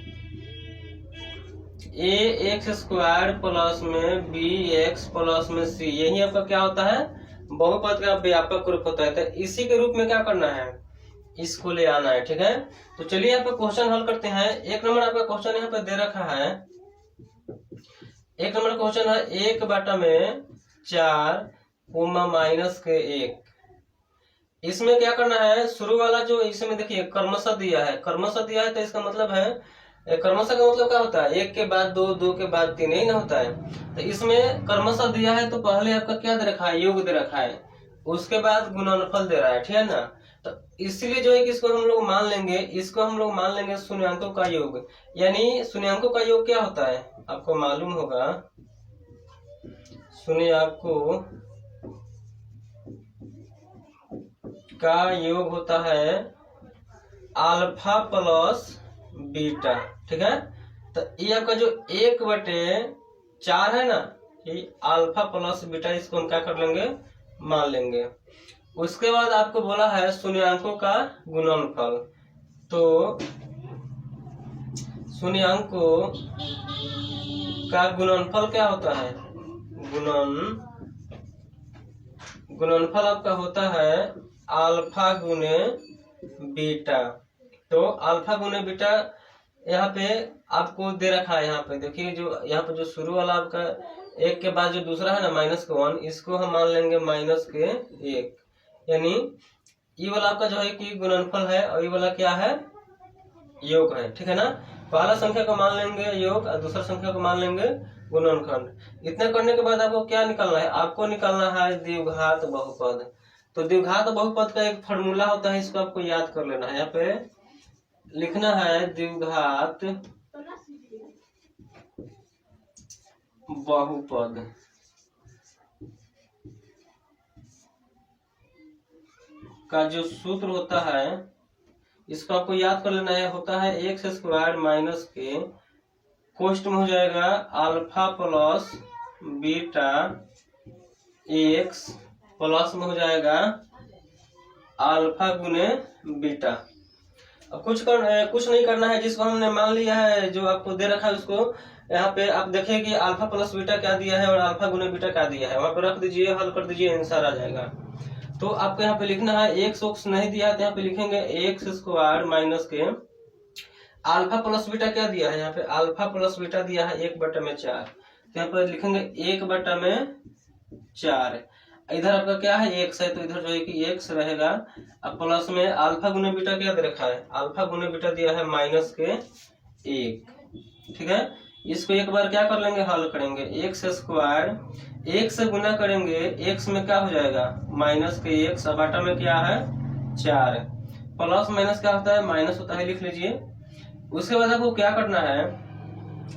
ए एक्स स्क्वायर प्लस में बी एक्स प्लस में सी, यही आपका क्या होता है, बहुपद का व्यापक रूप होता है। तो इसी के रूप में क्या करना है, इसको ले आना है, ठीक है। तो चलिए यहाँ पे क्वेश्चन हल करते हैं। 1 नंबर आपका क्वेश्चन यहाँ पे दे रखा है, 1 नंबर क्वेश्चन है 1/4 माइनस के 1। इसमें क्या करना है, शुरू वाला जो इसमें देखिए क्रमशः दिया है, क्रमशः दिया है, तो इसका मतलब है, क्रमशः का मतलब क्या होता है, 1 के बाद 2, 2 के बाद 3, यही ना होता है। तो इसमें क्रमशः दिया है तो पहले आपका क्या दे रखा है, योग दे रखा है, उसके बाद गुणनफल दे रहा है, ठीक है ना। तो इसलिए जो है कि इसको हम लोग मान लेंगे, इसको हम लोग मान लेंगे शून्यंकों का योग। यानी शून्यंकों का योग क्या होता है, आपको मालूम होगा, शून्यंकों का योग होता है अल्फा प्लस बीटा, ठीक है। तो ये आपका जो 1/4 है ना, ये अल्फा प्लस बीटा, इसको हम क्या कर लेंगे, मान लेंगे। उसके बाद आपको बोला है शून्यंकों का गुणनफल। तो शून्यंकों का गुणनफल क्या होता है, गुणनफल आपका होता है अल्फा गुने बीटा। तो अल्फा गुने बीटा यहाँ पे आपको दे रखा है, यहाँ पे देखिए जो यहाँ पे जो शुरू वाला आपका 1 के बाद जो दूसरा है ना माइनस के 1, इसको हम मान लेंगे माइनस के 1, यानी ये वाला आपका जो है कि गुणनफल है और ये वाला क्या है, योग है, ठीक है ना। पहला संख्या को मान लेंगे योग और दूसरा संख्या को मान लेंगे गुणनखंड। इतना करने के बाद आपको क्या निकालना है, आपको निकालना है द्विघात बहुपद। तो द्विघात बहुपद का एक फॉर्मूला होता है, इसको आपको याद कर लेना है। यहाँ पे लिखना है द्विघात बहुपद का जो सूत्र होता है, इसको आपको याद कर लेना है, होता है एक्स स्क्वायर माइनस के कोष्ट में हो जाएगा alpha plus beta x plus में हो जाएगा अल्फा गुने बीटा। अब कुछ नहीं करना है, जिसको हमने मान लिया है जो आपको दे रखा है उसको यहाँ पे आप देखिए कि अल्फा प्लस बीटा क्या दिया है और अल्फा गुने बीटा क्या दिया है, वहां पर रख दीजिए, हल कर दीजिए, आंसर आ जाएगा। तो आपको यहाँ पे लिखना है एक्स ओक्स नहीं दिया है तो यहाँ पे लिखेंगे एक्स स्क्वायर माइनस के अल्फा प्लस बीटा क्या दिया है, यहाँ पे अल्फा प्लस बीटा दिया है 1/4, तो यहाँ पे लिखेंगे 1/4। इधर आपका क्या है एक्स है तो इधर जो है कि एक्स रहेगा। अब प्लस में अल्फा गुने बीटा क्या दे रखा है, अल्फा गुने बीटा दिया है -1। ठीक है, इसको एक बार क्या कर लेंगे, हल करेंगे। एक्स स्क्वायर एक से गुना करेंगे, एक्स में क्या हो जाएगा -1, अब बाटा में क्या है 4, प्लस माइनस क्या होता है माइनस होता है, लिख लीजिए। उसके बाद आपको क्या करना है,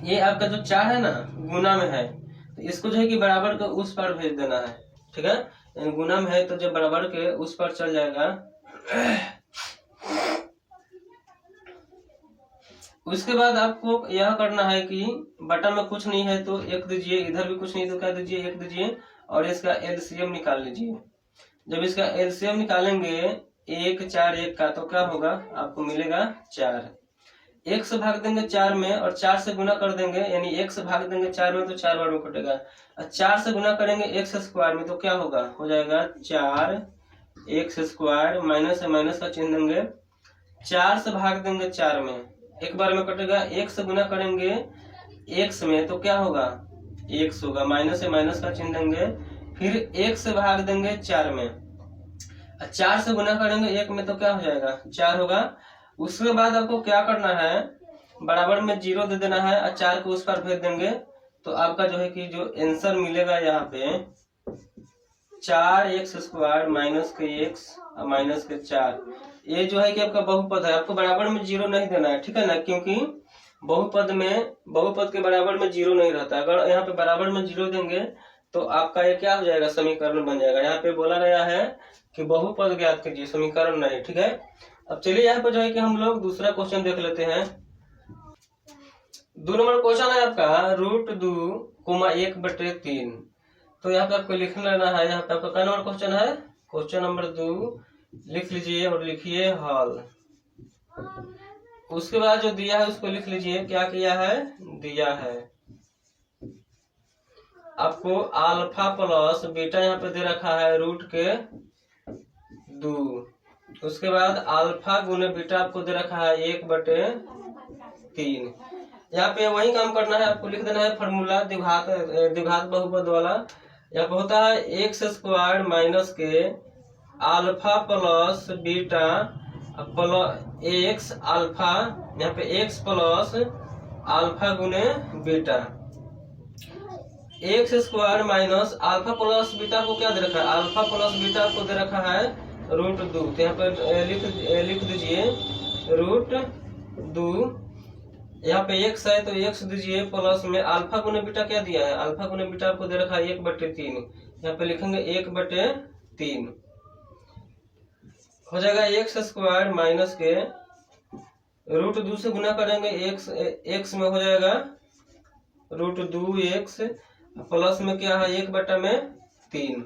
ये आपका जो 4 है ना गुना में है तो इसको जो है कि बराबर के उस पर भेज देना है। ठीक है, गुना में है तो जब बराबर के उस पर चल जाएगा। उसके बाद आपको यह करना है कि बटा में कुछ नहीं है तो 1 दीजिए, इधर भी कुछ नहीं तो क्या दीजिए 1 दीजिए, और इसका एलसीएम निकाल लीजिए। जब इसका एलसीएम निकालेंगे 1 4 1 का तो क्या होगा, आपको मिलेगा 4। 1 से भाग देंगे 4 में और 4 से गुना कर देंगे, यानी 1 से भाग देंगे 4 में तो 4 बार में कटेगा। 4 से गुना करेंगे एक्स स्क्वायर में तो क्या होगा, हो जाएगा 4 एक्स स्क्वायर, माइनस से माइनस का चिन्ह देंगे, 4 से भाग देंगे 4 में, एक बार में कटेगा। 1 से गुना करेंगे एक्स में तो क्या होगा एक्स होगा, माइनस से माइनस का चिन्ह देंगे, फिर 1 से भाग देंगे 4 में, 4 से गुना करेंगे 1 में तो क्या हो जाएगा 4 होगा। उसके बाद आपको क्या करना है, बराबर में 0 दे देना है और 4 को उस पर भेज देंगे तो आपका जो है कि जो आंसर मिलेगा यहाँ पे 4 एक्स स्क्वायर माइनस के एक्स और माइनस के 4, ये जो है कि आपका बहुपद है। आपको बराबर में 0 नहीं देना है, ठीक है ना, क्योंकि बहुपद के बराबर में 0 नहीं रहता। अगर यहाँ पे बराबर में 0 देंगे तो आपका ये क्या हो जाएगा, समीकरण बन जाएगा। यहाँ पे बोला गया है कि बहुपद ज्ञात कीजिए, समीकरण नहीं। ठीक है, अब चलिए यहाँ पे जो है कि हम लोग दूसरा क्वेश्चन देख लेते हैं। 2 नंबर क्वेश्चन है आपका √2,1/3। तो यहाँ पे आपको लिख लेना है, यहाँ पे आपका क्या नंबर क्वेश्चन है, क्वेश्चन नंबर 2 लिख लीजिए और लिखिए हल। उसके बाद जो दिया है उसको लिख लीजिए, क्या किया है, दिया है आपको अल्फा प्लस बीटा यहाँ पे दे रखा है √2। उसके बाद अल्फा गुने बीटा आपको दे रखा है 1/3। यहाँ पे वही काम करना है, आपको लिख देना है फॉर्मूला द्विघात बहुपद वाला। यहाँ पे होता है एक्स स्क्वायर माइनस के alpha plus beta plus x alpha, यहाँ पे एक्स प्लस अल्फा गुने beta, x square minus alpha plus beta को क्या दे रखा है, अल्फा प्लस बीटा को दे रखा है √2। तो यहाँ पर लिख दीजिए √2, यहाँ पे x है तो x दीजिए, प्लस में अल्फा गुने बीटा क्या दिया है, अल्फा गुने बीटा आपको दे रखा है 1/3, यहाँ पे लिखेंगे 1/3 हो जाएगा। एक्स स्क्वायर माइनस के √2 से गुना करेंगे x में हो जाएगा √2x, प्लस में क्या है 1/3।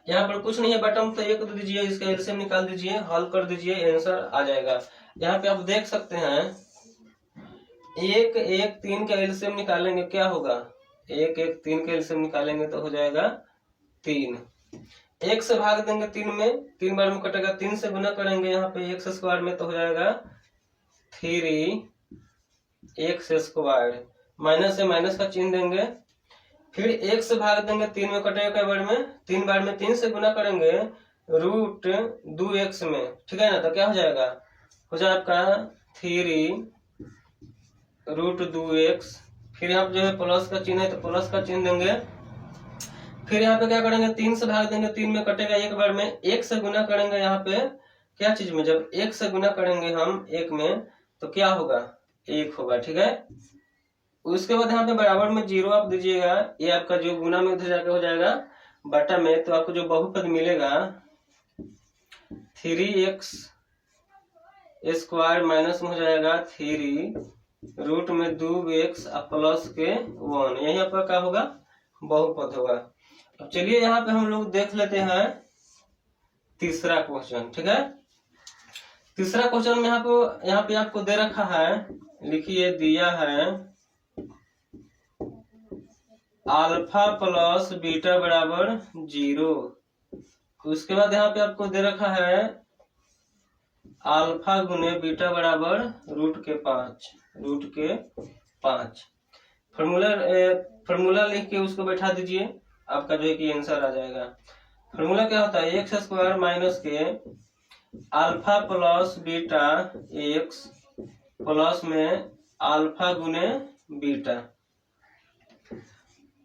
यहाँ पर कुछ नहीं है, बटन तो 1 दे दीजिए, इसका एलसीएम निकाल दीजिए, हल कर दीजिए, आंसर आ जाएगा। यहाँ पे आप देख सकते हैं 1 1 3 का एलसीएम निकालेंगे क्या होगा, 1 1 3 का एलसीएम निकालेंगे तो हो जाएगा 3। 1 से भाग देंगे 3 में, 3 बार में कटेगा, 3 से गुना करेंगे यहाँ पे एक्स स्क्वायर में तो हो जाएगा 3x स्क्वायर, माइनस से माइनस का चिन्ह देंगे, फिर 1 से भाग देंगे, 3 में कटेगा कई बार में, 3 बार में 3 से गुना करेंगे √2x में, ठीक है ना, तो क्या हो जाएगा, हो जाएगा आपका 3√2x। फिर यहाँ पे जो है प्लस का चिन्ह है तो प्लस का चिन्ह देंगे, फिर यहाँ पे क्या करेंगे 3 से भाग देंगे, 3 में कटेगा, एक बार में 1 से गुना करेंगे, यहाँ पे क्या चीज में, जब 1 से गुना करेंगे हम 1 में तो क्या होगा 1 होगा। ठीक है, उसके बाद यहाँ पे बराबर में 0 आप दीजिएगा, ये आपका जो गुना में उधर जाकर हो जाएगा बटा में, तो आपको जो बहुपद मिलेगा 3x स्क्वायर माइनस में हो जाएगा 3 रूट में 2x प्लस के 1, यही आपका क्या होगा, बहुपद होगा। अब चलिए यहाँ पे हम लोग देख लेते हैं तीसरा क्वेश्चन। ठीक है, तीसरा क्वेश्चन में यहाँ पे आपको दे रखा है, लिखिए, दिया है अल्फा प्लस बीटा बराबर 0। उसके बाद यहाँ पे आपको दे रखा है अल्फा गुने बीटा बराबर √5। फॉर्मूला लिख के उसको बैठा दीजिए, आपका जो है कि आंसर आ जाएगा। फॉर्मूला क्या होता है, x² माइनस के alpha plus beta x plus में अल्फा गुने beta.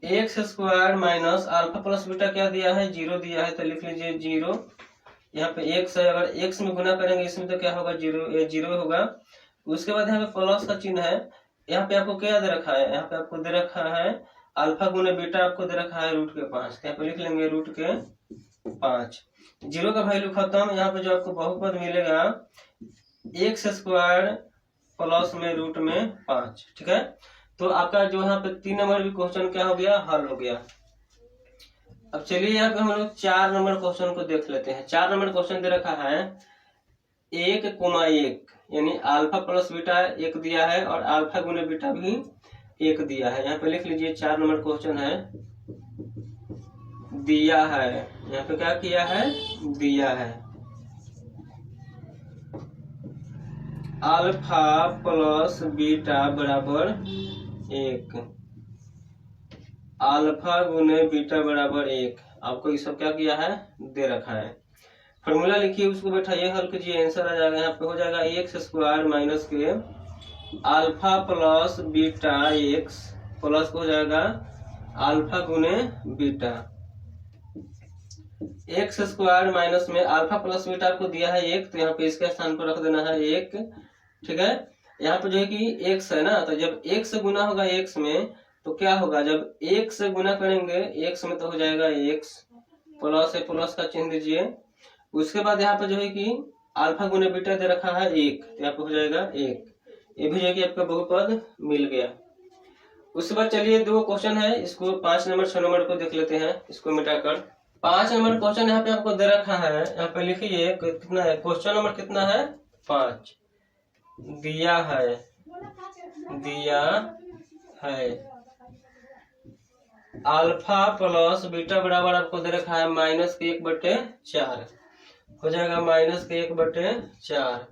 x² minus alpha plus beta क्या दिया है, 0 दिया है, तो लिख लीजिए 0। यहाँ पे x है, अगर x में गुना करेंगे इसमें तो क्या होगा, 0 होगा। उसके बाद यहाँ पे प्लस का चिन्ह है, यहाँ पे आपको क्या दे रखा है, यहाँ पे आपको दे रखा है अल्फा गुने बीटा, आपको दे रखा है √5, यहाँ पे लिख लेंगे √5। 0 का वैल्यू खत्म। यहाँ पे जो आपको बहुपद मिलेगा x² प्लस में √5। ठीक है, तो आपका जो यहाँ पे 3 नंबर भी क्वेश्चन क्या हो गया, हल हो गया। अब चलिए यहाँ पे हम लोग 4 नंबर क्वेश्चन को देख लेते हैं। 4 नंबर क्वेश्चन दे रखा है 1,1, यानी अल्फा प्लस बीटा 1 दिया है और अल्फा गुने बीटा भी 1 दिया है। यहाँ पे लिख लीजिए 4 नंबर क्वेश्चन है, दिया है, यहाँ पे क्या किया है, दिया है अल्फा प्लस बीटा बराबर 1, अल्फा गुने बीटा बराबर 1। आपको ये सब क्या किया है, दे रखा है। फॉर्मूला लिखिए, उसको बैठाइए, हल कीजिए, आंसर आ जाएगा। यहाँ पे हो जाएगा x² माइनस के alpha plus beta x plus हो जाएगा अल्फा गुने बीटा। x² माइनस में अल्फा प्लस बीटा आपको दिया है 1, तो यहाँ पे इसके स्थान पर रख देना है 1। ठीक है, यहाँ पे जो है कि x है ना, तो जब 1 से गुना होगा x में तो क्या होगा, जब 1 से गुना करेंगे x में तो हो जाएगा x, प्लस है, प्लस का चिन्ह दीजिए। उसके बाद यहाँ पे जो है कि अल्फा गुने बीटा दे रखा है 1, तो यहाँ पे हो जाएगा 1। ये भी जो है कि आपका बहुपद मिल गया। उसके बाद चलिए 2 क्वेश्चन है, इसको 5 नंबर 6 नंबर को देख लेते हैं, इसको मिटाकर। 5 नंबर क्वेश्चन यहाँ पे आपको दे रखा है, यहाँ पे लिखिए कितना है, क्वेश्चन नंबर कितना है, 5। दिया है अल्फा प्लस बीटा बराबर आपको दे रखा है -1/4, हो जाएगा -1/4।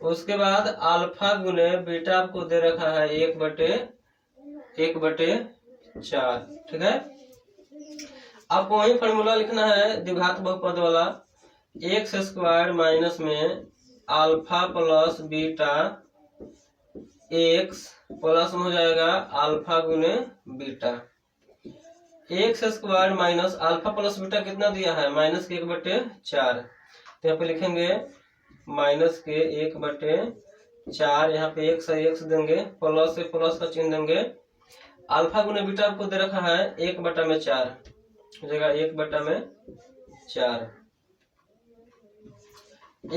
उसके बाद अल्फा गुने बीटा आपको दे रखा है 1/4। ठीक है, आपको वही फॉर्मूला लिखना है द्विघात बहुपद वाला, x² माइनस में alpha plus beta x plus में हो जाएगा अल्फा गुने beta. x² minus alpha plus beta कितना दिया है, -1/4, तो यहाँ पे लिखेंगे -1/4। यहाँ पे x है, x देंगे, प्लस से प्लस का चिन्ह देंगे। अल्फा गुने बीटा आपको दे रखा है 1/4, हो जाएगा 1/4।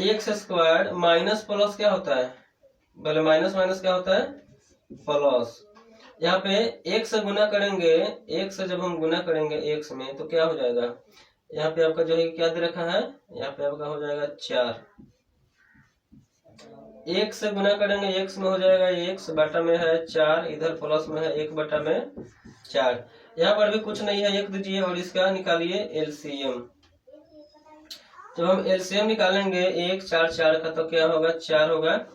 x² माइनस प्लस क्या होता है, पहले माइनस क्या होता है, प्लस। यहाँ पे 1 से गुना करेंगे, 1 से जब हम गुना करेंगे x में तो क्या हो जाएगा, यहाँ पे आपका जो है क्या दे रखा है, यहाँ पे आपका हो जाएगा 4। 1 से गुना करेंगे x में हो जाएगा x बटा में है 4, इधर प्लस में है 1/4। यहाँ पर भी कुछ नहीं है, 1 दीजिए और इसका निकालिए एलसीएम। जब हम एलसीएम निकालेंगे 1 4 4 का तो क्या होगा, 4 होगा।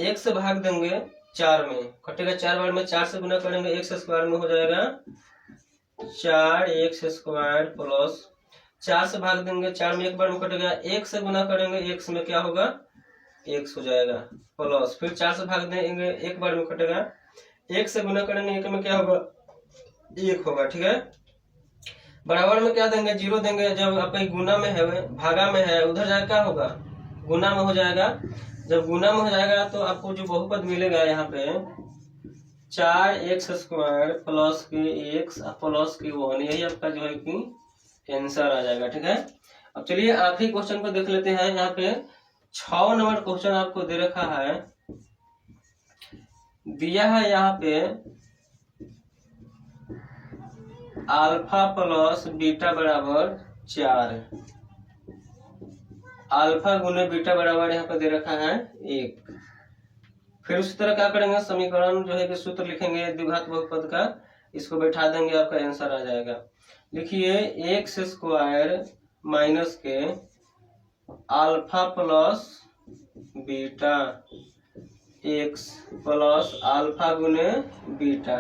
1 से भाग देंगे 4 में, कटेगा 4 बार में, 4 से गुना करेंगे x² में हो जाएगा 4x² प्लस 4 से भाग देंगे 4 में, एक बार में कटेगा। 1 से गुना करेंगे x में क्या होगा, x हो जाएगा, प्लस फिर 4 से भाग देंगे, एक बार में कटेगा। 1 से गुना करेंगे 1 में क्या होगा, 1 होगा। ठीक है, बराबर में क्या देंगे, 0 देंगे। जब आपका गुना में है, भागा में है, उधर जाकर क्या होगा, गुना में हो जाएगा। जब गुना में हो जाएगा तो आपको जो बहुपद मिलेगा यहाँ पे 4x² प्लस के x प्लस के 1, यही आपका जो है कि आंसर आ जाएगा। ठीक है, अब चलिए आखिरी क्वेश्चन को देख लेते हैं। यहाँ पे 6 नंबर क्वेश्चन आपको दे रखा है दिया है यहाँ पे अल्फा प्लस बीटा बराबर 4, अल्फा गुने बीटा बराबर यहाँ पे दे रखा है 1। फिर उसी तरह क्या करेंगे, समीकरण जो है कि सूत्र लिखेंगे द्विघात बहुपद का, इसको बैठा देंगे, आपका आंसर आ जाएगा। लिखिए एक्स स्क्वायर माइनस के alpha plus beta x plus alpha गुने beta,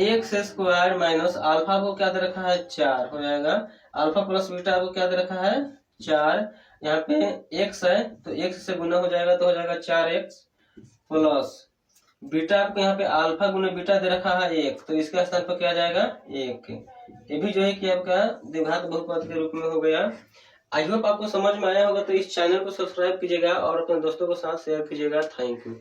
x square minus alpha को क्या दे रखा है 4 हो जाएगा, अल्फा प्लस बीटा को क्या दे रखा है 4, यहाँ पे x है तो x से गुना हो जाएगा तो हो जाएगा 4x प्लस बीटा आपको यहाँ पे अल्फा गुना बीटा दे रखा है 1, तो इसके स्थान पर क्या आ जाएगा 1। ये भी जो है कि आपका द्विघात बहुपद के रूप में हो गया। आई होप आपको समझ में आया होगा। तो इस चैनल को सब्सक्राइब कीजिएगा और अपने दोस्तों के साथ शेयर कीजिएगा। Thank you.